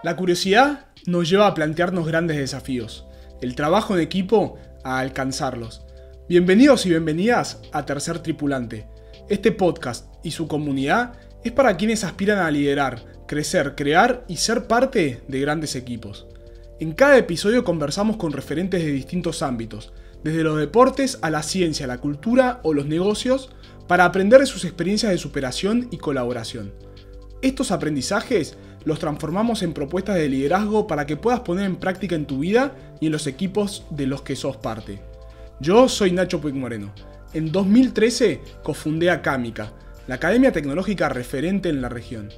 La curiosidad nos lleva a plantearnos grandes desafíos, el trabajo en equipo a alcanzarlos. Bienvenidos y bienvenidas a Tercer Tripulante. Este podcast y su comunidad es para quienes aspiran a liderar, crecer, crear y ser parte de grandes equipos. En cada episodio conversamos con referentes de distintos ámbitos, desde los deportes a la ciencia, la cultura o los negocios, para aprender de sus experiencias de superación y colaboración. Estos aprendizajes los transformamos en propuestas de liderazgo para que puedas poner en práctica en tu vida y en los equipos de los que sos parte. Yo soy Nacho Puig Moreno. En 2013 cofundé Acámica, la academia tecnológica referente en la región.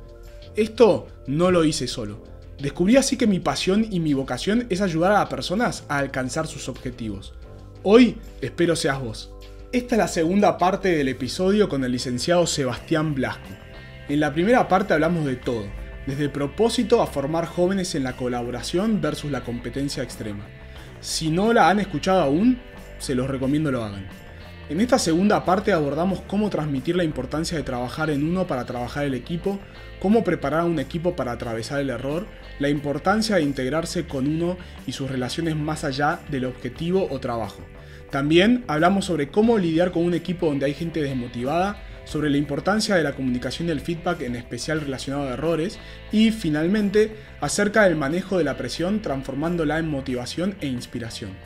Esto no lo hice solo. Descubrí así que mi pasión y mi vocación es ayudar a las personas a alcanzar sus objetivos. Hoy espero seas vos. Esta es la segunda parte del episodio con el licenciado Sebastián Blasco. En la primera parte hablamos de todo, desde el propósito a formar jóvenes en la colaboración versus la competencia extrema. Si no la han escuchado aún, se los recomiendo lo hagan. En esta segunda parte abordamos cómo transmitir la importancia de trabajar en uno para trabajar el equipo, cómo preparar a un equipo para atravesar el error, la importancia de integrarse con uno y sus relaciones más allá del objetivo o trabajo. También hablamos sobre cómo lidiar con un equipo donde hay gente desmotivada, sobre la importancia de la comunicación y el feedback, en especial relacionado a errores, y finalmente acerca del manejo de la presión transformándola en motivación e inspiración.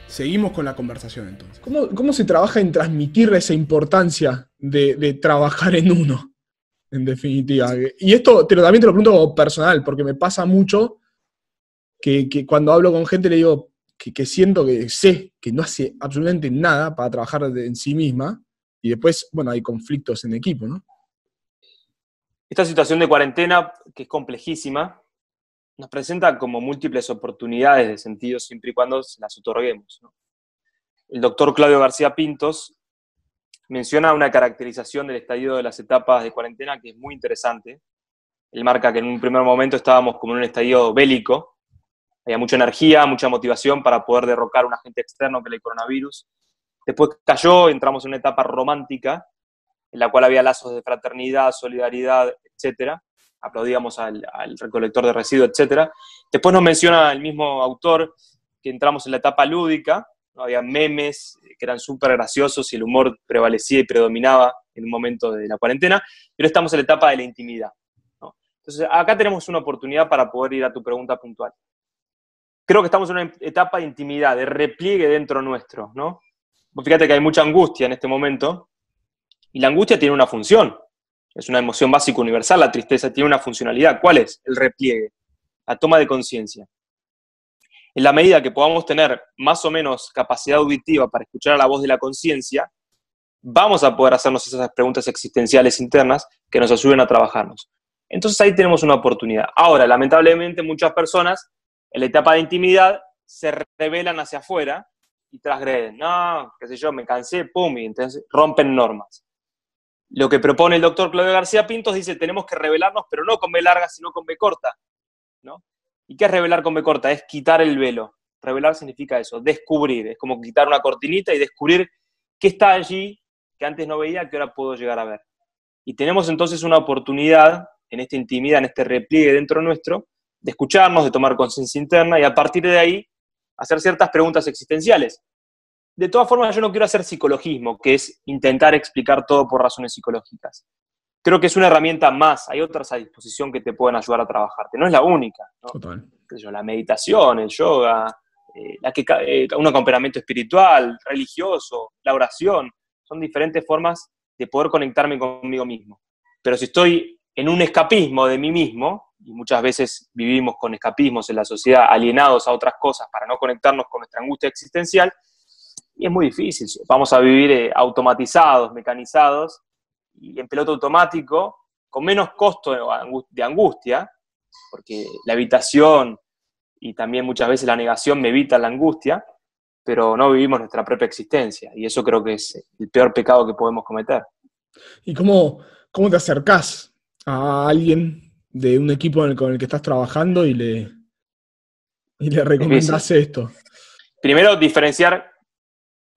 Seguimos con la conversación entonces. ¿Cómo se trabaja en transmitir esa importancia de trabajar en uno, en definitiva? Y esto también te lo pregunto como personal, porque me pasa mucho que cuando hablo con gente le digo que siento que sé que no hace absolutamente nada para trabajar en sí misma, y después, bueno, hay conflictos en equipo, ¿no? Esta situación de cuarentena, que es complejísima, nos presenta como múltiples oportunidades de sentido siempre y cuando se las otorguemos, ¿no? El doctor Claudio García Pintos menciona una caracterización del estadio de las etapas de cuarentena que es muy interesante. Él marca que en un primer momento estábamos como en un estadio bélico, había mucha energía, mucha motivación para poder derrocar a un agente externo que era el coronavirus. Después cayó, entramos en una etapa romántica, en la cual había lazos de fraternidad, solidaridad, etc. Aplaudíamos al recolector de residuos, etc. Después nos menciona el mismo autor que entramos en la etapa lúdica, ¿no? Había memes que eran súper graciosos y el humor prevalecía y predominaba en un momento de la cuarentena, pero estamos en la etapa de la intimidad, ¿no? Entonces, acá tenemos una oportunidad para poder ir a tu pregunta puntual. Creo que estamos en una etapa de intimidad, de repliegue dentro nuestro, ¿no? Fíjate que hay mucha angustia en este momento, y la angustia tiene una función. Es una emoción básica universal, la tristeza tiene una funcionalidad. ¿Cuál es? El repliegue, la toma de conciencia. En la medida que podamos tener más o menos capacidad auditiva para escuchar a la voz de la conciencia, vamos a poder hacernos esas preguntas existenciales internas que nos ayuden a trabajarnos. Entonces ahí tenemos una oportunidad. Ahora, lamentablemente, muchas personas en la etapa de intimidad se rebelan hacia afuera y transgreden. No, qué sé yo, me cansé, pum, y entonces rompen normas. Lo que propone el doctor Claudio García Pintos dice, tenemos que rebelarnos, pero no con B larga, sino con B corta, ¿no? ¿Y qué es revelar con B corta? Es quitar el velo. Revelar significa eso, descubrir. Es como quitar una cortinita y descubrir qué está allí que antes no veía, que ahora puedo llegar a ver. Y tenemos entonces una oportunidad, en esta intimidad, en este repliegue dentro nuestro, de escucharnos, de tomar conciencia interna y a partir de ahí hacer ciertas preguntas existenciales. De todas formas, yo no quiero hacer psicologismo, que es intentar explicar todo por razones psicológicas. Creo que es una herramienta más, hay otras a disposición que te pueden ayudar a trabajarte, no es la única, ¿no? Total. La meditación, el yoga, un acompañamiento espiritual, religioso, la oración, son diferentes formas de poder conectarme conmigo mismo. Pero si estoy en un escapismo de mí mismo, y muchas veces vivimos con escapismos en la sociedad, alienados a otras cosas para no conectarnos con nuestra angustia existencial, y es muy difícil. Vamos a vivir automatizados, mecanizados, y en piloto automático, con menos costo de angustia, porque la evitación y también muchas veces la negación me evitan la angustia, pero no vivimos nuestra propia existencia, y eso creo que es el peor pecado que podemos cometer. ¿Y cómo te acercás a alguien de un equipo con el que estás trabajando y le recomendás esto? Primero, diferenciar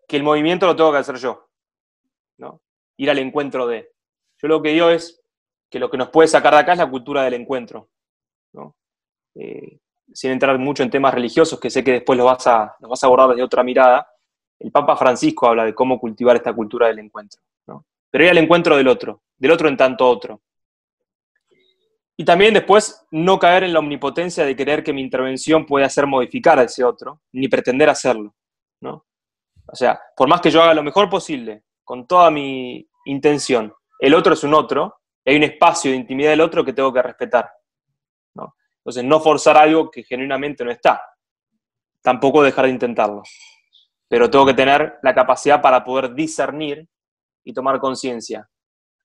que el movimiento lo tengo que hacer yo, ¿no? Ir al encuentro de. Yo lo que digo es que lo que nos puede sacar de acá es la cultura del encuentro, ¿no? sin entrar mucho en temas religiosos, que sé que después los vas a abordar desde otra mirada, el Papa Francisco habla de cómo cultivar esta cultura del encuentro, ¿no? Pero ir al encuentro del otro en tanto otro. Y también después no caer en la omnipotencia de creer que mi intervención puede hacer modificar a ese otro, ni pretender hacerlo, ¿no? O sea, por más que yo haga lo mejor posible, con toda mi intención, el otro es un otro, y hay un espacio de intimidad del otro que tengo que respetar, ¿no? Entonces, no forzar algo que genuinamente no está. Tampoco dejar de intentarlo. Pero tengo que tener la capacidad para poder discernir y tomar conciencia.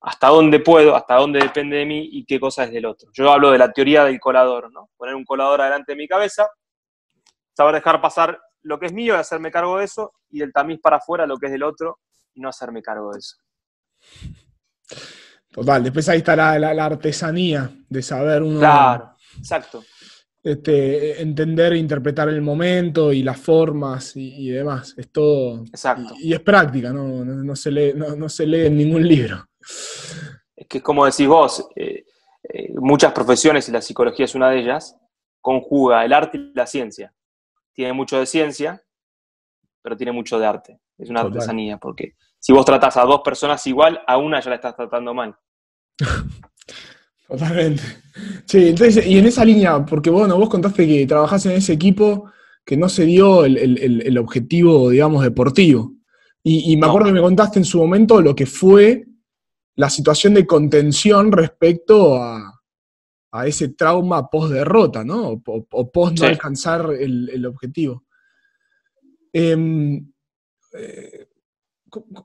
Hasta dónde puedo, hasta dónde depende de mí y qué cosa es del otro. Yo hablo de la teoría del colador, ¿no? Poner un colador adelante de mi cabeza, saber dejar pasar lo que es mío y hacerme cargo de eso, y del tamiz para afuera lo que es del otro y no hacerme cargo de eso. Total, después ahí está la artesanía de saber uno. Claro, exacto. Entender e interpretar el momento y las formas y demás. Es todo. Exacto. Y es práctica, no se lee en ningún libro. Es que es como decís vos, muchas profesiones, y la psicología es una de ellas, conjuga el arte y la ciencia. Tiene mucho de ciencia, pero tiene mucho de arte. Es una artesanía, porque si vos tratás a dos personas igual, a una ya la estás tratando mal. Totalmente. Sí, entonces, y en esa línea, porque vos contaste que trabajás en ese equipo que no se dio el objetivo, digamos, deportivo. Y me acuerdo que me contaste en su momento lo que fue la situación de contención respecto a ese trauma post-derrota, ¿no? O post no alcanzar el objetivo.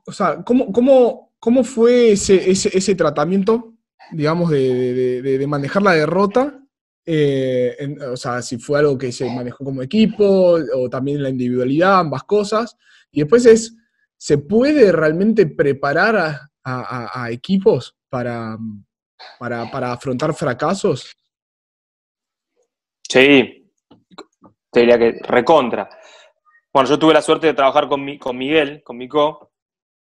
O sea, ¿cómo fue ese tratamiento, digamos, de manejar la derrota? O sea, si fue algo que se manejó como equipo, o también la individualidad, ambas cosas. Y después ¿se puede realmente preparar a equipos para afrontar fracasos? Sí, te diría que recontra. Bueno, yo tuve la suerte de trabajar con Miguel, con Mico,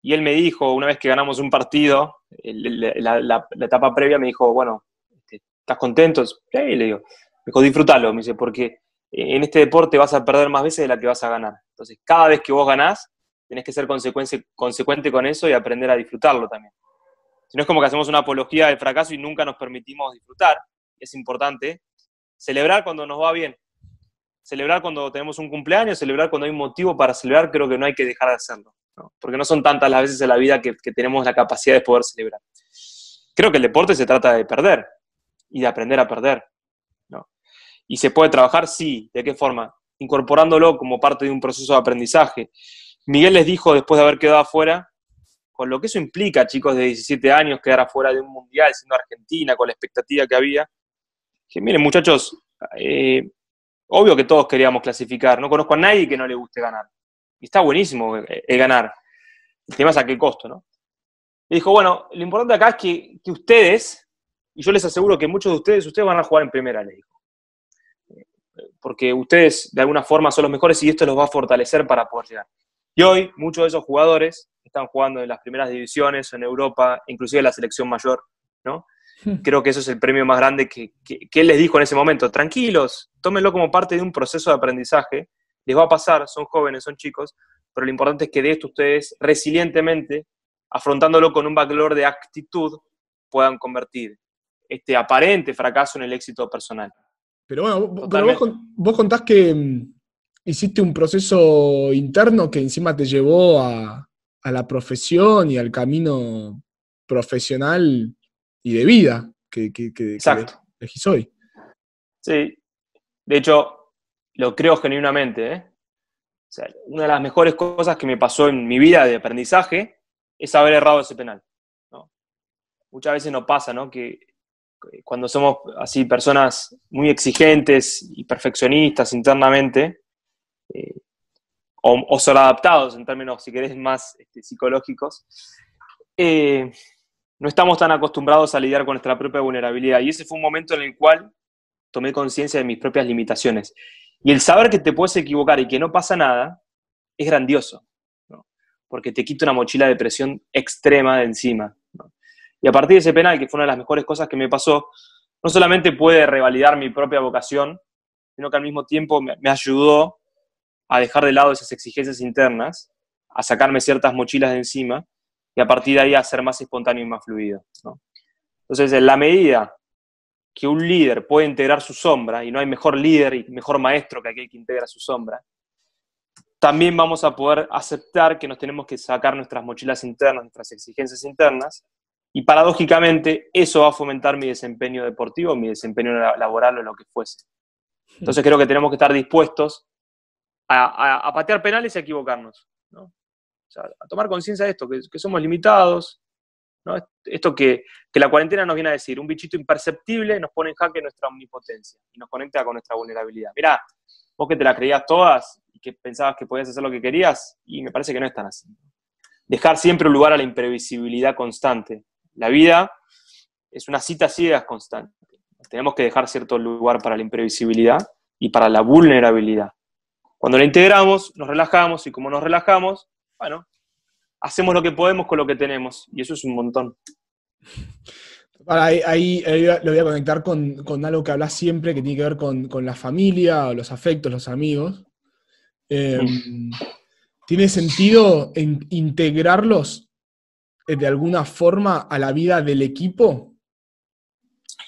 y él me dijo, una vez que ganamos un partido, la etapa previa me dijo, bueno, ¿estás contento? Sí, le digo. Me dijo, disfrútalo, me dice, porque en este deporte vas a perder más veces de la que vas a ganar. Entonces, cada vez que vos ganás, tenés que ser consecuente con eso y aprender a disfrutarlo también. Si no es como que hacemos una apología del fracaso y nunca nos permitimos disfrutar. Es importante celebrar cuando nos va bien. Celebrar cuando tenemos un cumpleaños, celebrar cuando hay un motivo para celebrar, creo que no hay que dejar de hacerlo, ¿no? Porque no son tantas las veces en la vida que tenemos la capacidad de poder celebrar. Creo que el deporte se trata de perder y de aprender a perder, ¿no? ¿Y se puede trabajar? Sí. ¿De qué forma? Incorporándolo como parte de un proceso de aprendizaje. Miguel les dijo, después de haber quedado afuera, con lo que eso implica, chicos de 17 años, quedar afuera de un mundial, siendo Argentina, con la expectativa que había, que miren, muchachos, obvio que todos queríamos clasificar, no conozco a nadie que no le guste ganar. Y está buenísimo el ganar. El tema es a qué costo, ¿no? Y dijo, bueno, lo importante acá es que ustedes, y yo les aseguro que muchos de ustedes van a jugar en primera, le dijo. Porque ustedes de alguna forma son los mejores y esto los va a fortalecer para poder llegar. Y hoy muchos de esos jugadores están jugando en las primeras divisiones, en Europa, inclusive en la selección mayor, ¿no? Creo que eso es el premio más grande que él les dijo en ese momento. Tranquilos, tómenlo como parte de un proceso de aprendizaje. Les va a pasar, son jóvenes, son chicos, pero lo importante es que de esto ustedes resilientemente, afrontándolo con un valor de actitud, puedan convertir este aparente fracaso en el éxito personal. Pero bueno, pero vos contás que hiciste un proceso interno que encima te llevó a la profesión y al camino profesional y de vida que elegís hoy. Sí, de hecho, lo creo genuinamente, ¿eh? O sea, una de las mejores cosas que me pasó en mi vida de aprendizaje es haber errado ese penal, ¿no? Muchas veces nos pasa, ¿no? Que cuando somos así personas muy exigentes y perfeccionistas internamente, o ser adaptados en términos, si querés, más psicológicos, no estamos tan acostumbrados a lidiar con nuestra propia vulnerabilidad. Y ese fue un momento en el cual tomé conciencia de mis propias limitaciones. Y el saber que te puedes equivocar y que no pasa nada es grandioso, ¿no? Porque te quita una mochila de presión extrema de encima, ¿no? Y a partir de ese penal, que fue una de las mejores cosas que me pasó, no solamente pude revalidar mi propia vocación sino que al mismo tiempo me ayudó a dejar de lado esas exigencias internas, a sacarme ciertas mochilas de encima y a partir de ahí a ser más espontáneo y más fluido, ¿no? Entonces, en la medida que un líder puede integrar su sombra, y no hay mejor líder y mejor maestro que aquel que integra su sombra, también vamos a poder aceptar que nos tenemos que sacar nuestras mochilas internas, nuestras exigencias internas, y paradójicamente eso va a fomentar mi desempeño deportivo, mi desempeño laboral o lo que fuese. Entonces creo que tenemos que estar dispuestos a patear penales y a equivocarnos, ¿no? O sea, a tomar conciencia de esto, que somos limitados, ¿no? Esto que la cuarentena nos viene a decir, un bichito imperceptible nos pone en jaque nuestra omnipotencia y nos conecta con nuestra vulnerabilidad. Mirá, vos que te la creías todas y que pensabas que podías hacer lo que querías, y me parece que no es tan así. Dejar siempre un lugar a la imprevisibilidad constante. La vida es una cita ciegas constante. Tenemos que dejar cierto lugar para la imprevisibilidad y para la vulnerabilidad. Cuando la integramos, nos relajamos, y como nos relajamos, bueno, hacemos lo que podemos con lo que tenemos, y eso es un montón. Ahora, ahí lo voy a conectar con algo que hablas siempre, que tiene que ver con la familia, o los afectos, los amigos. ¿Tiene sentido integrarlos de alguna forma a la vida del equipo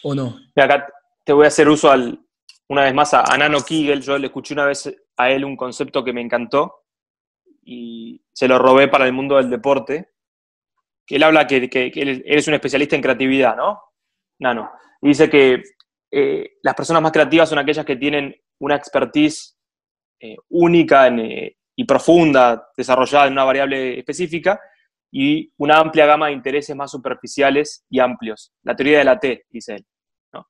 o no? Y acá te voy a hacer uso una vez más a Nano Kigel. Yo le escuché una vez a él un concepto que me encantó y se lo robé para el mundo del deporte, que él habla que él es un especialista en creatividad, ¿no? Nano. Y dice que las personas más creativas son aquellas que tienen una expertise única y profunda, desarrollada en una variable específica, y una amplia gama de intereses más superficiales y amplios. La teoría de la T, dice él, ¿no?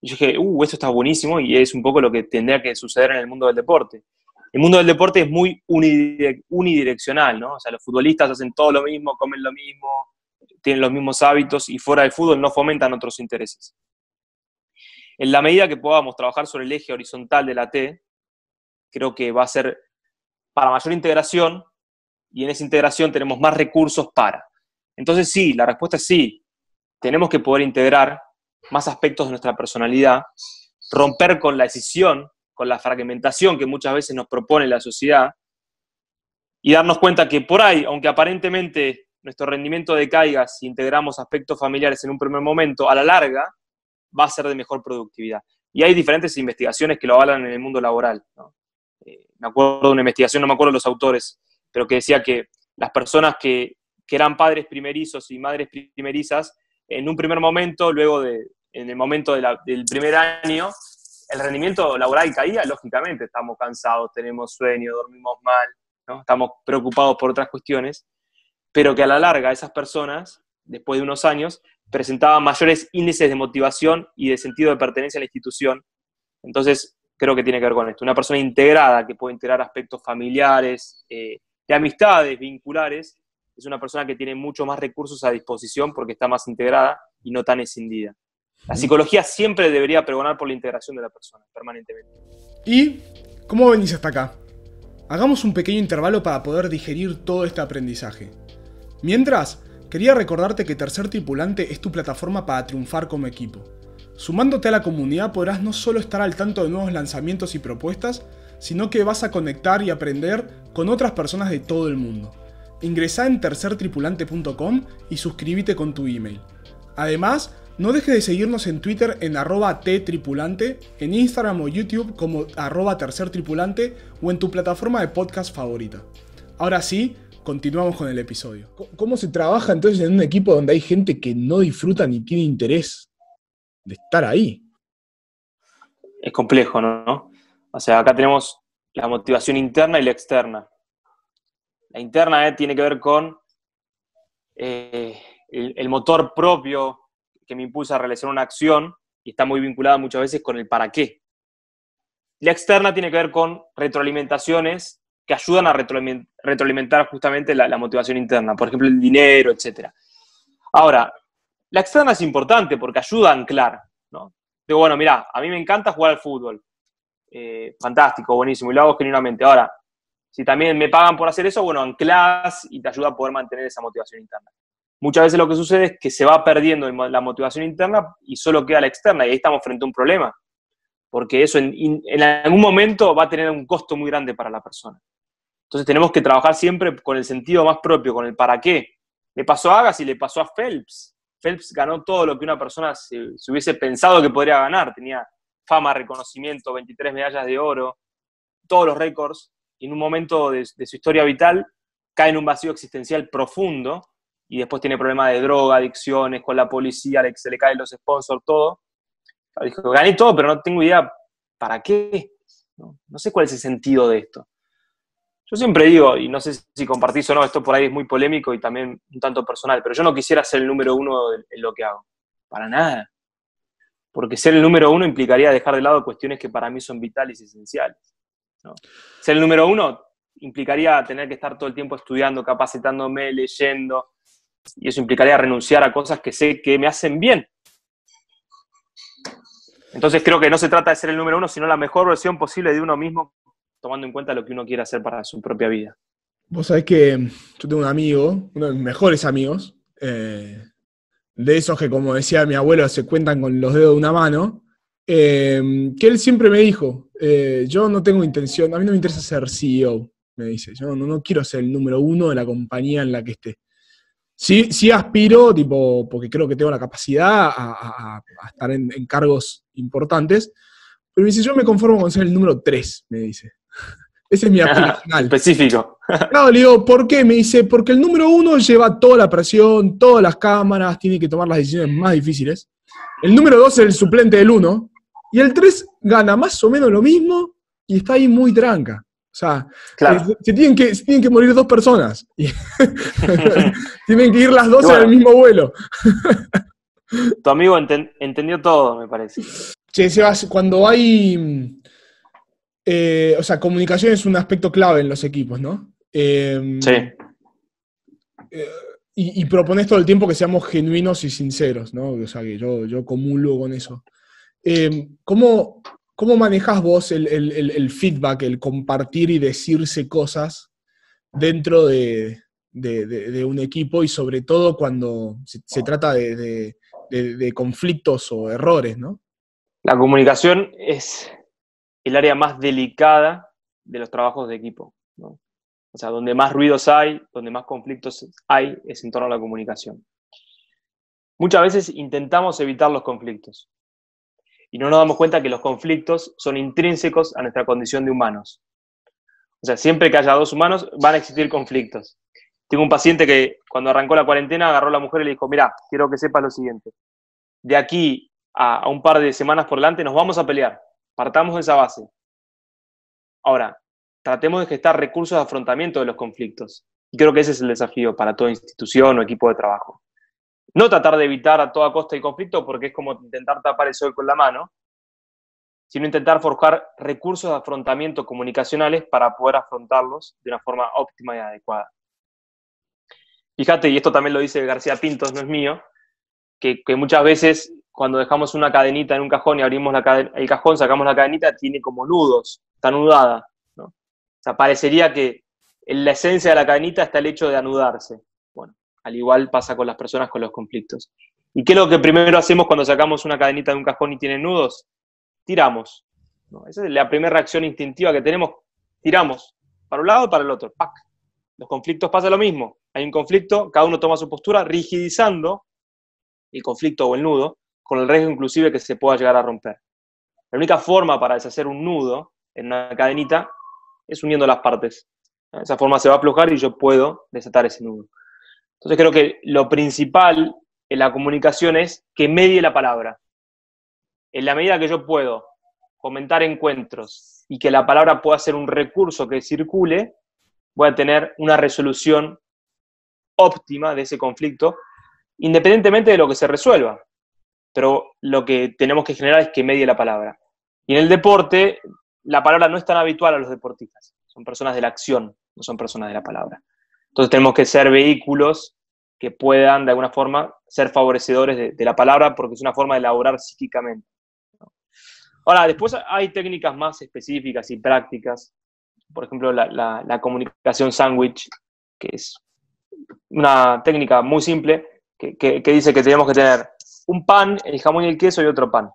Y yo dije, esto está buenísimo, y es un poco lo que tendría que suceder en el mundo del deporte. El mundo del deporte es muy unidireccional, ¿no? O sea, los futbolistas hacen todo lo mismo, comen lo mismo, tienen los mismos hábitos, y fuera del fútbol no fomentan otros intereses. En la medida que podamos trabajar sobre el eje horizontal de la T, creo que va a ser para mayor integración, y en esa integración tenemos más recursos para. Entonces sí, la respuesta es sí. Tenemos que poder integrar más aspectos de nuestra personalidad, romper con la escisión, con la fragmentación que muchas veces nos propone la sociedad, y darnos cuenta que por ahí, aunque aparentemente nuestro rendimiento decaiga si integramos aspectos familiares en un primer momento, a la larga va a ser de mejor productividad. Y hay diferentes investigaciones que lo avalan en el mundo laboral, ¿no? Me acuerdo de una investigación, no me acuerdo los autores, pero que decía que las personas que eran padres primerizos y madres primerizas, en un primer momento, en el momento del primer año, el rendimiento laboral caía, lógicamente, estamos cansados, tenemos sueño, dormimos mal, ¿no? Estamos preocupados por otras cuestiones, pero que a la larga esas personas, después de unos años, presentaban mayores índices de motivación y de sentido de pertenencia a la institución. Entonces, creo que tiene que ver con esto. Una persona integrada, que puede integrar aspectos familiares, de amistades, vinculares, es una persona que tiene mucho más recursos a disposición porque está más integrada y no tan escindida. La psicología siempre debería pregonar por la integración de la persona, permanentemente. ¿Y cómo venís hasta acá? Hagamos un pequeño intervalo para poder digerir todo este aprendizaje. Mientras, quería recordarte que Tercer Tripulante es tu plataforma para triunfar como equipo. Sumándote a la comunidad podrás no solo estar al tanto de nuevos lanzamientos y propuestas, sino que vas a conectar y aprender con otras personas de todo el mundo. Ingresá en tercertripulante.com y suscríbete con tu email. Además, no dejes de seguirnos en Twitter en @ttripulante, en Instagram o YouTube como @tercertripulante o en tu plataforma de podcast favorita. Ahora sí, continuamos con el episodio. ¿Cómo se trabaja entonces en un equipo donde hay gente que no disfruta ni tiene interés de estar ahí? Es complejo, ¿no? O sea, acá tenemos la motivación interna y la externa. La interna tiene que ver con el motor propio que me impulsa a realizar una acción, y está muy vinculada muchas veces con el para qué. La externa tiene que ver con retroalimentaciones que ayudan a retroalimentar justamente la motivación interna, por ejemplo, el dinero, etc. Ahora, la externa es importante porque ayuda a anclar, ¿no? Digo, bueno, mirá, a mí me encanta jugar al fútbol. Fantástico, buenísimo, y lo hago genuinamente. Ahora, si también me pagan por hacer eso, bueno, anclás y te ayuda a poder mantener esa motivación interna. Muchas veces lo que sucede es que se va perdiendo la motivación interna y solo queda la externa, y ahí estamos frente a un problema. porque eso en algún momento va a tener un costo muy grande para la persona. Entonces tenemos que trabajar siempre con el sentido más propio, con el para qué. Le pasó a Agassi y le pasó a Phelps. Phelps ganó todo lo que una persona se hubiese pensado que podría ganar. Tenía fama, reconocimiento, 23 medallas de oro, todos los récords, y en un momento de su historia vital cae en un vacío existencial profundo, y después tiene problemas de droga, adicciones, con la policía, se le caen los sponsors, todo. Dijo, gané todo, pero no tengo idea para qué. No sé cuál es el sentido de esto. Yo siempre digo, y no sé si compartís o no, esto por ahí es muy polémico y también un tanto personal, pero yo no quisiera ser el número uno en lo que hago. Para nada. Porque ser el número uno implicaría dejar de lado cuestiones que para mí son vitales y esenciales, ¿no? Ser el número uno implicaría tener que estar todo el tiempo estudiando, capacitándome, leyendo, y eso implicaría renunciar a cosas que sé que me hacen bien. Entonces creo que no se trata de ser el número uno, sino la mejor versión posible de uno mismo, tomando en cuenta lo que uno quiere hacer para su propia vida. Vos sabés que yo tengo un amigo, uno de mis mejores amigos, de esos que, como decía mi abuelo, se cuentan con los dedos de una mano, que él siempre me dijo, yo no tengo intención, a mí no me interesa ser CEO, me dice, yo no quiero ser el número uno de la compañía en la que esté. Sí aspiro, tipo, porque creo que tengo la capacidad a estar en cargos importantes, pero me dice, yo me conformo con ser el número 3, me dice. Ese es mi aspiracional. Específico. Claro, le digo, ¿por qué? Me dice, porque el número 1 lleva toda la presión, todas las cámaras, tiene que tomar las decisiones más difíciles. El número 2 es el suplente del 1, y el 3 gana más o menos lo mismo y está ahí muy tranca. O sea, claro. se tienen que morir 2 personas. Tienen que ir las 2 bueno, en el mismo vuelo. Tu amigo entendió todo, me parece. Che, Sebas, cuando hay... o sea, comunicación es un aspecto clave en los equipos, ¿no? Sí. Y propones todo el tiempo que seamos genuinos y sinceros, ¿no? O sea, que yo comulgo con eso. ¿Cómo manejás vos el feedback, el compartir y decirse cosas dentro de un equipo y sobre todo cuando se trata de conflictos o errores, ¿no? La comunicación es el área más delicada de los trabajos de equipo, ¿no? O sea, donde más ruidos hay, donde más conflictos hay, es en torno a la comunicación. Muchas veces intentamos evitar los conflictos y no nos damos cuenta que los conflictos son intrínsecos a nuestra condición de humanos. O sea, siempre que haya 2 humanos van a existir conflictos. Tengo un paciente que cuando arrancó la cuarentena agarró a la mujer y le dijo, mirá, quiero que sepas lo siguiente, de aquí a un par de semanas por delante nos vamos a pelear, partamos de esa base. Ahora, tratemos de gestar recursos de afrontamiento de los conflictos. Y creo que ese es el desafío para toda institución o equipo de trabajo. No tratar de evitar a toda costa el conflicto porque es como intentar tapar el sol con la mano, sino intentar forjar recursos de afrontamiento comunicacionales para poder afrontarlos de una forma óptima y adecuada. Fíjate, y esto también lo dice García Pintos, no es mío, que muchas veces cuando dejamos una cadenita en un cajón y abrimos el cajón, sacamos la cadenita, tiene como nudos, está anudada, ¿no? O sea, parecería que en la esencia de la cadenita está el hecho de anudarse. Bueno, al igual pasa con las personas con los conflictos. ¿Y qué es lo que primero hacemos cuando sacamos una cadenita de un cajón y tiene nudos? Tiramos, ¿no? Esa es la primera reacción instintiva que tenemos, tiramos, para un lado o para el otro, ¡pac! Los conflictos pasa lo mismo, hay un conflicto, cada uno toma su postura, rigidizando el conflicto o el nudo, con el riesgo inclusive que se pueda llegar a romper. La única forma para deshacer un nudo en una cadenita es uniendo las partes. De esa forma se va a aflojar y yo puedo desatar ese nudo. Entonces creo que lo principal en la comunicación es que medie la palabra. En la medida que yo puedo fomentar encuentros y que la palabra pueda ser un recurso que circule, voy a tener una resolución óptima de ese conflicto, independientemente de lo que se resuelva. Pero lo que tenemos que generar es que medie la palabra. Y en el deporte, la palabra no es tan habitual a los deportistas. Son personas de la acción, no son personas de la palabra. Entonces tenemos que ser vehículos que puedan, de alguna forma, ser favorecedores de la palabra, porque es una forma de elaborar psíquicamente. Ahora, después hay técnicas más específicas y prácticas. Por ejemplo, la comunicación sándwich, que es una técnica muy simple, que dice que tenemos que tener un pan, el jamón y el queso y otro pan.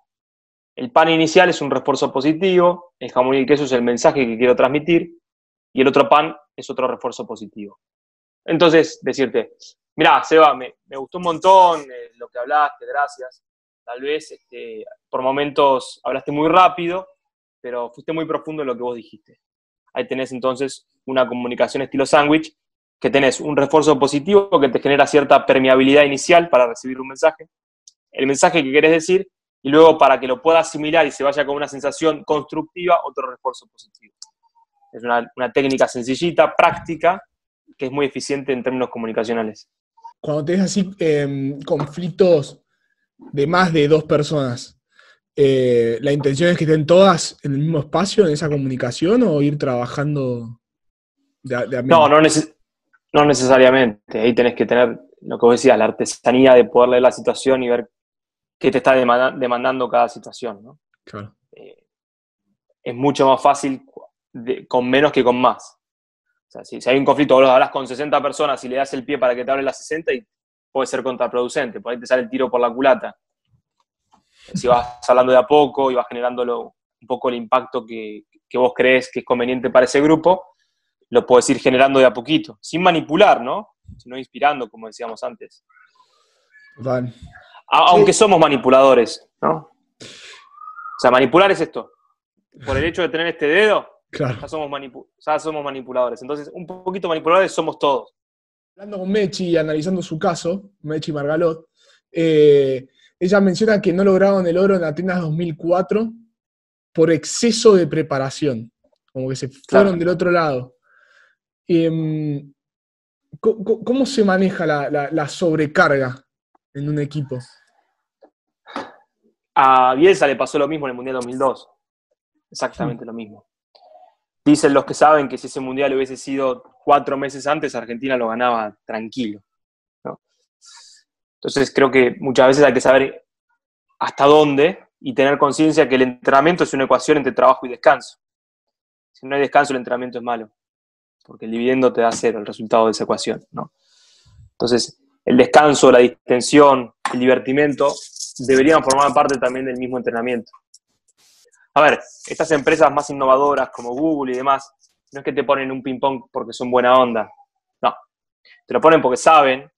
El pan inicial es un refuerzo positivo, el jamón y el queso es el mensaje que quiero transmitir, y el otro pan es otro refuerzo positivo. Entonces, decirte, mirá, Seba, me gustó un montón lo que hablaste, gracias. Tal vez por momentos hablaste muy rápido, pero fuiste muy profundo en lo que vos dijiste. Ahí tenés entonces una comunicación estilo sándwich, que tenés un refuerzo positivo que te genera cierta permeabilidad inicial para recibir un mensaje, el mensaje que querés decir, y luego para que lo pueda asimilar y se vaya con una sensación constructiva, otro refuerzo positivo. Es una técnica sencillita, práctica, que es muy eficiente en términos comunicacionales. Cuando tenés así conflictos de más de dos personas, ¿la intención es que estén todas en el mismo espacio, en esa comunicación, o ir trabajando de a No, menos? no necesariamente. Ahí tenés que tener, lo que vos decías, la artesanía de poder leer la situación y ver qué te está demandando cada situación, ¿no? Claro. Es mucho más fácil con menos que con más. O sea, si hay un conflicto, vos hablas con 60 personas y le das el pie para que te hable las 60, y puede ser contraproducente, por ahí te sale el tiro por la culata. Si vas hablando de a poco y vas generándolo un poco el impacto que vos crees que es conveniente para ese grupo, lo puedes ir generando de a poquito, sin manipular, ¿no? Sino inspirando, como decíamos antes. Vale. Aunque somos manipuladores, ¿no? O sea, manipular es esto. Por el hecho de tener este dedo, Claro. ya somos manipuladores. Entonces, un poquito manipuladores somos todos. Hablando con Mechi y analizando su caso, Mechi Margalot, ella menciona que no lograron el oro en Atenas 2004 por exceso de preparación, como que se fueron Claro. del otro lado. ¿Cómo se maneja la sobrecarga en un equipo? A Bielsa le pasó lo mismo en el Mundial 2002. Exactamente lo mismo. Dicen los que saben que si ese Mundial hubiese sido 4 meses antes, Argentina lo ganaba tranquilo, ¿no? Entonces creo que muchas veces hay que saber hasta dónde y tener conciencia que el entrenamiento es una ecuación entre trabajo y descanso. Si no hay descanso, el entrenamiento es malo, porque el dividendo te da cero, el resultado de esa ecuación, ¿no? Entonces, el descanso, la distensión, el divertimento deberían formar parte también del mismo entrenamiento. A ver, estas empresas más innovadoras como Google y demás, no es que te ponen un ping-pong porque son buena onda. No, te lo ponen porque saben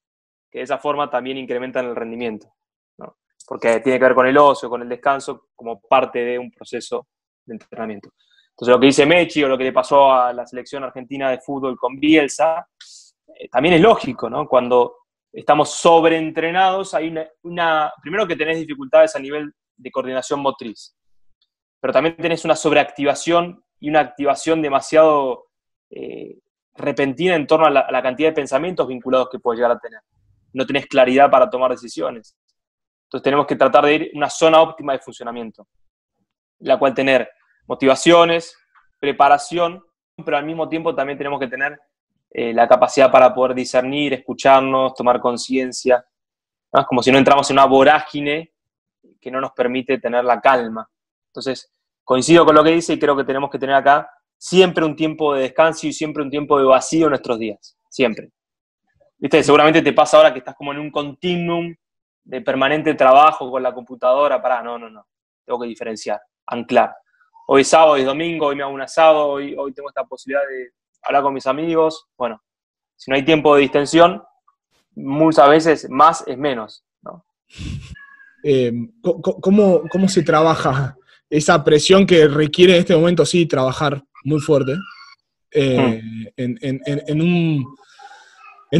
que de esa forma también incrementan el rendimiento, ¿no? Porque tiene que ver con el ocio, con el descanso, como parte de un proceso de entrenamiento. Entonces, lo que dice Mechi o lo que le pasó a la selección argentina de fútbol con Bielsa, también es lógico, ¿no? Cuando estamos sobreentrenados, hay primero que tenés dificultades a nivel de coordinación motriz, pero también tenés una sobreactivación y una activación demasiado repentina en torno a la cantidad de pensamientos vinculados que puedes llegar a tener. No tenés claridad para tomar decisiones. Entonces tenemos que tratar de ir a una zona óptima de funcionamiento, la cual tener motivaciones, preparación, pero al mismo tiempo también tenemos que tener la capacidad para poder discernir, escucharnos, tomar conciencia, ¿no? Es como si no entramos en una vorágine que no nos permite tener la calma. Entonces, coincido con lo que dice y creo que tenemos que tener acá siempre un tiempo de descanso y siempre un tiempo de vacío en nuestros días. Siempre. ¿Viste? Seguramente te pasa ahora que estás como en un continuum de permanente trabajo con la computadora. No. Tengo que diferenciar, anclar. Hoy es sábado, hoy es domingo, hoy me hago un asado, hoy tengo esta posibilidad de hablar con mis amigos. Bueno, si no hay tiempo de distensión, muchas veces más es menos, ¿no? ¿Cómo se trabaja esa presión que requiere en este momento, sí, trabajar muy fuerte en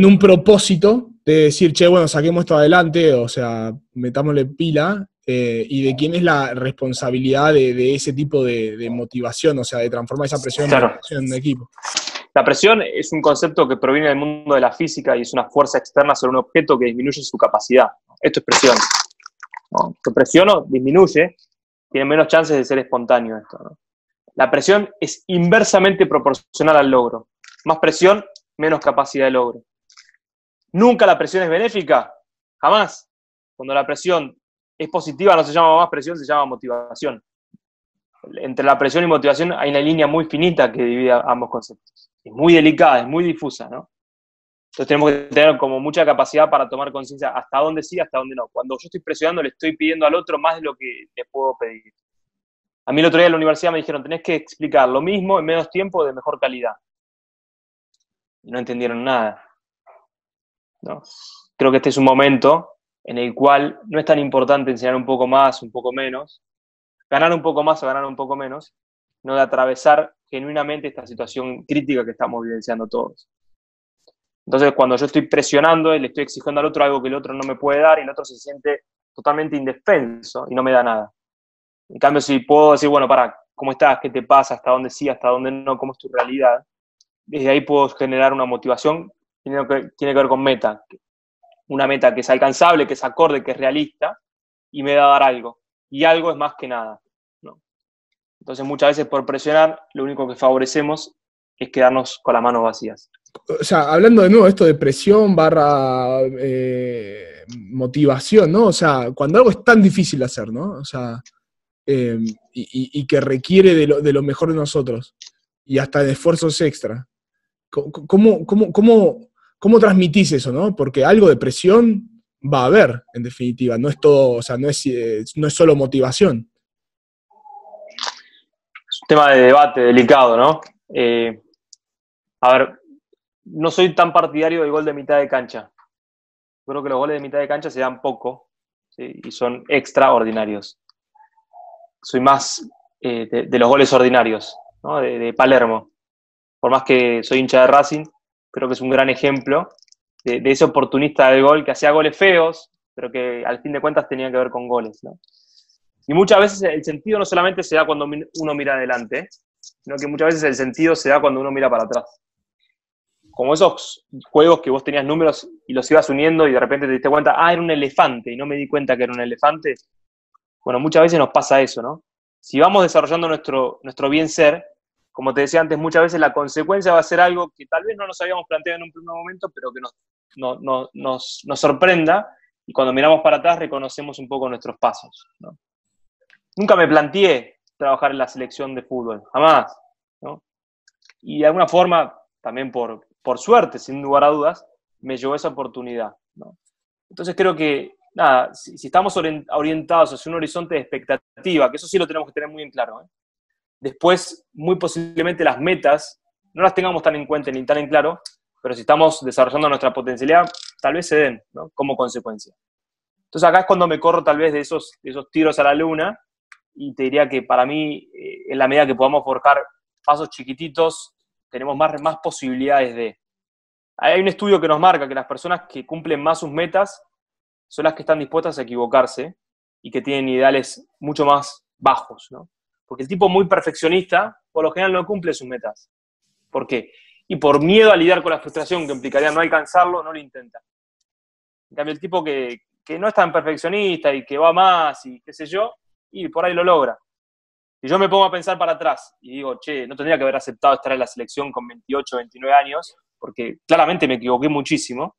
un propósito de decir, che, bueno, saquemos esto adelante, o sea, metámosle pila, y de quién es la responsabilidad de ese tipo de motivación, o sea, de transformar esa presión en Claro. motivación en un equipo? La presión es un concepto que proviene del mundo de la física y es una fuerza externa sobre un objeto que disminuye su capacidad. Esto es presión, ¿no? Te presiono, disminuye, tiene menos chances de ser espontáneo esto, ¿no? La presión es inversamente proporcional al logro. Más presión, menos capacidad de logro. Nunca la presión es benéfica, jamás. Cuando la presión es positiva no se llama más presión, se llama motivación. Entre la presión y motivación hay una línea muy finita que divide ambos conceptos. Es muy delicada, es muy difusa, ¿no? Entonces tenemos que tener como mucha capacidad para tomar conciencia hasta dónde sí, hasta dónde no. Cuando yo estoy presionando, le estoy pidiendo al otro más de lo que le puedo pedir. A mí el otro día en la universidad me dijeron, tenés que explicar lo mismo en menos tiempo de mejor calidad. Y no entendieron nada, ¿no? Creo que este es un momento en el cual no es tan importante enseñar un poco más, un poco menos, ganar un poco más o ganar un poco menos, no de atravesar genuinamente esta situación crítica que estamos vivenciando todos. Entonces, cuando yo estoy presionando y le estoy exigiendo al otro algo que el otro no me puede dar y el otro se siente totalmente indefenso y no me da nada. En cambio, si puedo decir, bueno, ¿cómo estás? ¿Qué te pasa? ¿Hasta dónde sí? ¿Hasta dónde no? ¿Cómo es tu realidad? Desde ahí puedo generar una motivación que tiene que ver con meta. Una meta que es alcanzable, que es acorde, que es realista y me va a dar algo. Y algo es más que nada, ¿no? Entonces, muchas veces por presionar, lo único que favorecemos es quedarnos con las manos vacías. O sea, hablando de nuevo esto de presión barra motivación, ¿no? O sea, cuando algo es tan difícil de hacer, ¿no? O sea, y que requiere de lo mejor de nosotros, y hasta de esfuerzos extra. ¿Cómo transmitís eso, no? Porque algo de presión va a haber, en definitiva. No es todo, o sea, no es solo motivación. Es un tema de debate delicado, ¿no? A ver, no soy tan partidario del gol de mitad de cancha. Creo que los goles de mitad de cancha se dan poco, ¿sí? Y son extraordinarios. Soy más de los goles ordinarios, ¿no? De Palermo. Por más que soy hincha de Racing, creo que es un gran ejemplo de ese oportunista del gol que hacía goles feos, pero que al fin de cuentas tenían que ver con goles, ¿no? Y muchas veces el sentido no solamente se da cuando uno mira adelante, sino que muchas veces el sentido se da cuando uno mira para atrás. Como esos juegos que vos tenías números y los ibas uniendo y de repente te diste cuenta, era un elefante, y no me di cuenta que era un elefante. Bueno, muchas veces nos pasa eso, ¿no? Si vamos desarrollando nuestro bien ser, como te decía antes, muchas veces la consecuencia va a ser algo que tal vez no nos habíamos planteado en un primer momento, pero que nos sorprenda, y cuando miramos para atrás reconocemos un poco nuestros pasos, ¿no? Nunca me planteé trabajar en la selección de fútbol, jamás, ¿no? Y de alguna forma, también por suerte, sin lugar a dudas, me llevó esa oportunidad, ¿no? Entonces creo que, nada, si estamos orientados hacia un horizonte de expectativa, que eso sí lo tenemos que tener muy en claro, ¿eh? Después, muy posiblemente las metas no las tengamos tan en cuenta ni tan en claro, pero si estamos desarrollando nuestra potencialidad, tal vez se den, ¿no? Como consecuencia. Entonces acá es cuando me corro tal vez de esos tiros a la luna, y te diría que para mí, en la medida que podamos forjar pasos chiquititos, tenemos más posibilidades de... Hay un estudio que nos marca que las personas que cumplen más sus metas son las que están dispuestas a equivocarse y que tienen ideales mucho más bajos, ¿no? Porque el tipo muy perfeccionista, por lo general, no cumple sus metas. ¿Por qué? Y por miedo a lidiar con la frustración que implicaría no alcanzarlo, no lo intenta. En cambio, el tipo que no es tan perfeccionista y que va más y qué sé yo, y por ahí lo logra. Si yo me pongo a pensar para atrás y digo, che, no tendría que haber aceptado estar en la selección con 28, 29 años, porque claramente me equivoqué muchísimo.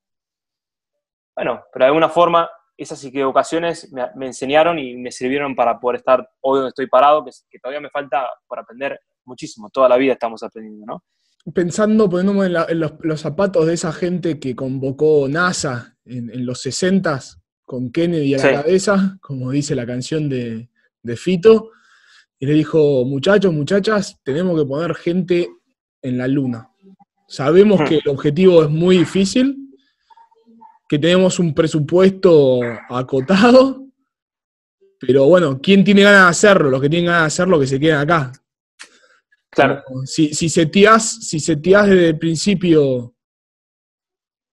Bueno, pero de alguna forma esas equivocaciones me enseñaron y me sirvieron para poder estar hoy donde estoy parado, que todavía me falta por aprender muchísimo. Toda la vida estamos aprendiendo, ¿no? Pensando, poniéndome en los zapatos de esa gente que convocó NASA en los 60s, con Kennedy a la Sí. cabeza, como dice la canción de Fito, y le dijo, muchachos, muchachas, tenemos que poner gente en la luna. Sabemos que el objetivo es muy difícil, que tenemos un presupuesto acotado, pero bueno, ¿quién tiene ganas de hacerlo? Los que tienen ganas de hacerlo, que se queden acá. Claro. Como, si seteás desde el principio,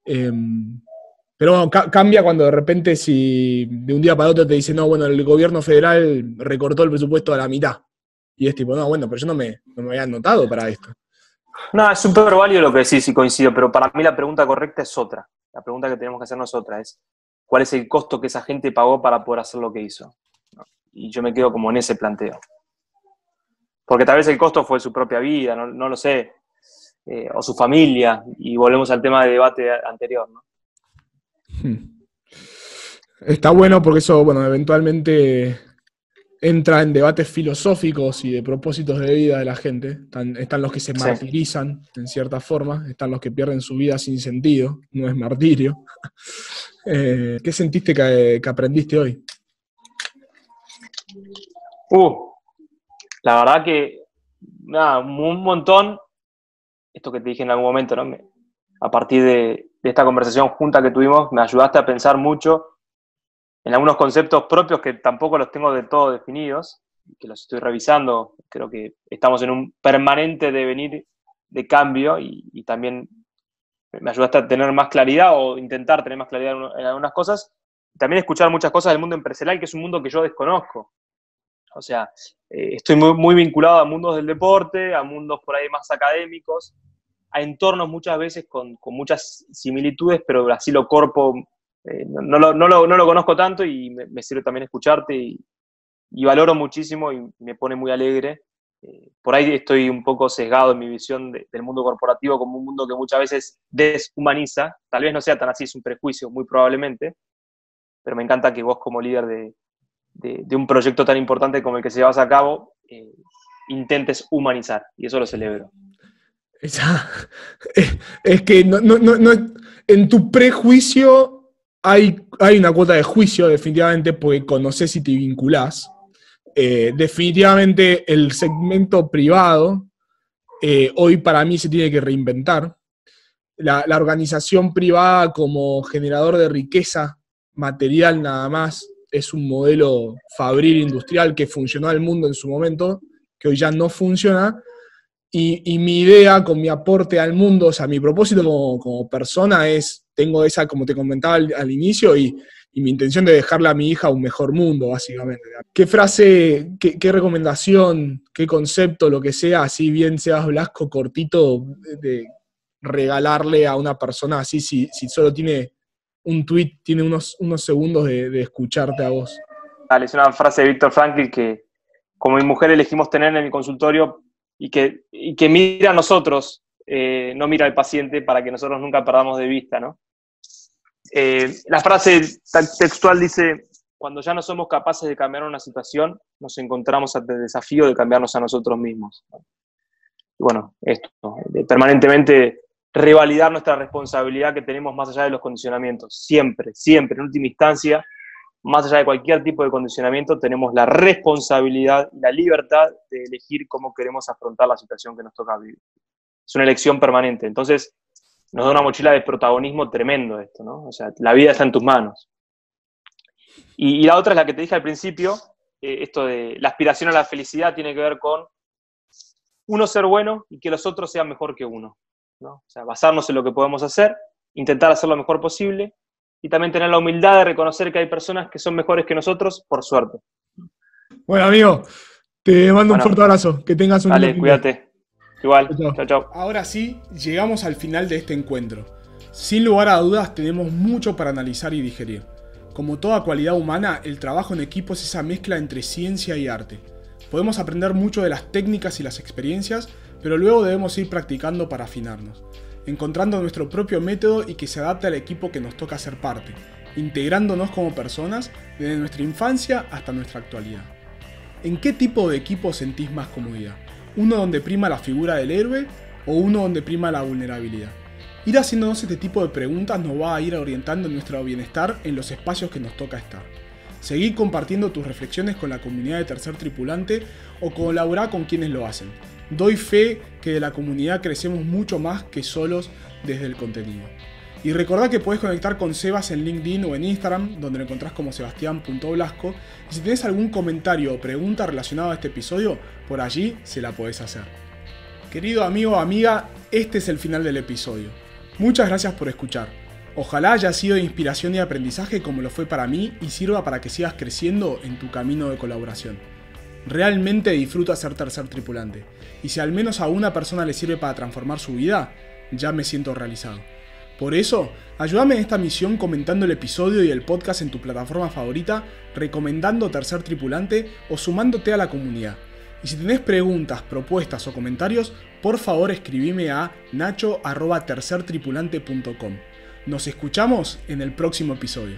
pero bueno, cambia cuando de repente, si de un día para otro te dicen, no, bueno, el gobierno federal recortó el presupuesto a la mitad. Y es tipo, no, bueno, pero yo no me había anotado para esto. No, es súper válido lo que decís y coincido, pero para mí la pregunta correcta es otra. La pregunta que tenemos que hacernos otra es, ¿cuál es el costo que esa gente pagó para poder hacer lo que hizo? ¿No? Y yo me quedo como en ese planteo. Porque tal vez el costo fue su propia vida, no lo sé, o su familia, y volvemos al tema de debate anterior, ¿no? Está bueno porque eso, bueno, eventualmente entra en debates filosóficos y de propósitos de vida de la gente. Están los que se martirizan, en cierta forma, están los que pierden su vida sin sentido, no es martirio. ¿Qué sentiste que aprendiste hoy? La verdad que, nada, un montón, esto que te dije en algún momento, ¿no? A partir de esta conversación junta que tuvimos, me ayudaste a pensar mucho en algunos conceptos propios que tampoco los tengo del todo definidos, que los estoy revisando. Creo que estamos en un permanente devenir de cambio y también me ayudaste a tener más claridad o intentar tener más claridad en algunas cosas. También escuchar muchas cosas del mundo empresarial, que es un mundo que yo desconozco. O sea, estoy muy vinculado a mundos del deporte, a mundos por ahí más académicos, a entornos muchas veces con muchas similitudes, pero así lo corpo, no lo conozco tanto y me sirve también escucharte y valoro muchísimo y me pone muy alegre. Por ahí estoy un poco sesgado en mi visión del mundo corporativo como un mundo que muchas veces deshumaniza. Tal vez no sea tan así, es un prejuicio, muy probablemente, pero me encanta que vos como líder de un proyecto tan importante como el que se llevas a cabo, intentes humanizar, y eso lo celebro. Es que en tu prejuicio hay una cuota de juicio, definitivamente, porque conoces y te vinculás. Definitivamente el segmento privado hoy para mí se tiene que reinventar. La organización privada como generador de riqueza material nada más es un modelo fabril industrial que funcionó al mundo en su momento, que hoy ya no funciona. Y mi idea con mi aporte al mundo, o sea, mi propósito como persona tengo esa, como te comentaba al inicio, y mi intención de dejarle a mi hija un mejor mundo, básicamente. ¿Qué frase, qué recomendación, qué concepto, lo que sea, así bien Sebas Blasco, cortito, de regalarle a una persona así, si solo tiene un tweet, tiene unos segundos de escucharte a vos? Dale, es una frase de Víctor Frankl que como mi mujer elegimos tener en mi consultorio y que mira a nosotros, no mira al paciente, para que nosotros nunca perdamos de vista, ¿no? La frase textual dice: cuando ya no somos capaces de cambiar una situación, nos encontramos ante el desafío de cambiarnos a nosotros mismos. Y bueno, esto, ¿no? Permanentemente revalidar nuestra responsabilidad que tenemos más allá de los condicionamientos. Siempre, en última instancia, más allá de cualquier tipo de condicionamiento, tenemos la responsabilidad y la libertad de elegir cómo queremos afrontar la situación que nos toca vivir. Es una elección permanente. Entonces, nos da una mochila de protagonismo tremendo esto, ¿no? O sea, la vida está en tus manos. Y la otra es la que te dije al principio, esto de la aspiración a la felicidad tiene que ver con uno ser bueno y que los otros sean mejor que uno, ¿no? O sea, basarnos en lo que podemos hacer, intentar hacer lo mejor posible y también tener la humildad de reconocer que hay personas que son mejores que nosotros, por suerte. Bueno, amigo, te mando un fuerte abrazo. Que tengas un dale, cuídate. Igual. Chao. Ahora sí, llegamos al final de este encuentro. Sin lugar a dudas, tenemos mucho para analizar y digerir. Como toda cualidad humana, el trabajo en equipo es esa mezcla entre ciencia y arte. Podemos aprender mucho de las técnicas y las experiencias, pero luego debemos ir practicando para afinarnos, encontrando nuestro propio método y que se adapte al equipo que nos toca ser parte, integrándonos como personas desde nuestra infancia hasta nuestra actualidad. ¿En qué tipo de equipo sentís más comodidad? ¿Uno donde prima la figura del héroe o uno donde prima la vulnerabilidad? Ir haciéndonos este tipo de preguntas nos va a ir orientando en nuestro bienestar en los espacios que nos toca estar. Seguí compartiendo tus reflexiones con la comunidad de Tercer Tripulante o colaborá con quienes lo hacen. Doy fe que de la comunidad crecemos mucho más que solos desde el contenido. Y recordá que podés conectar con Sebas en LinkedIn o en Instagram, donde lo encontrás como sebastian.blasco. Y si tenés algún comentario o pregunta relacionado a este episodio, por allí se la podés hacer. Querido amigo o amiga, este es el final del episodio. Muchas gracias por escuchar. Ojalá haya sido de inspiración y aprendizaje como lo fue para mí y sirva para que sigas creciendo en tu camino de colaboración. Realmente disfruto ser Tercer Tripulante, y si al menos a una persona le sirve para transformar su vida, ya me siento realizado. Por eso, ayúdame en esta misión comentando el episodio y el podcast en tu plataforma favorita, recomendando Tercer Tripulante o sumándote a la comunidad. Y si tenés preguntas, propuestas o comentarios, por favor escribime a nacho@tercertripulante.com. Nos escuchamos en el próximo episodio.